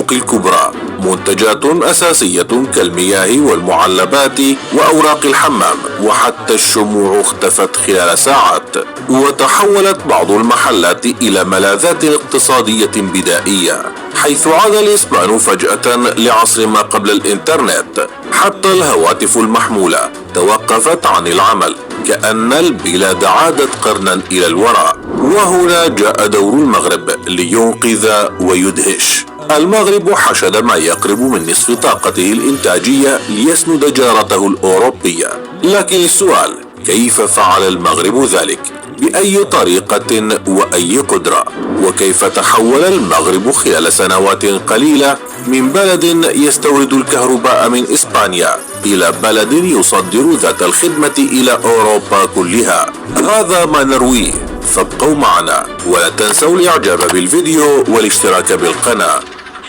السوق الكبرى. منتجات أساسية كالمياه والمعلبات وأوراق الحمام وحتى الشموع اختفت خلال ساعات، وتحولت بعض المحلات إلى ملاذات اقتصادية بدائية، حيث عاد الإسبان فجأة لعصر ما قبل الإنترنت. حتى الهواتف المحمولة توقفت عن العمل، كأن البلاد عادت قرنا إلى الوراء. وهنا جاء دور المغرب لينقذ ويدهش. المغرب حشد ما يقرب من نصف طاقته الإنتاجية ليسند جارته الأوروبية، لكن السؤال: كيف فعل المغرب ذلك؟ بأي طريقة وأي قدرة؟ وكيف تحول المغرب خلال سنوات قليلة من بلد يستورد الكهرباء من إسبانيا إلى بلد يصدر ذات الخدمة إلى أوروبا كلها؟ هذا ما نرويه، فابقوا معنا ولا تنسوا الاعجاب بالفيديو والاشتراك بالقناة.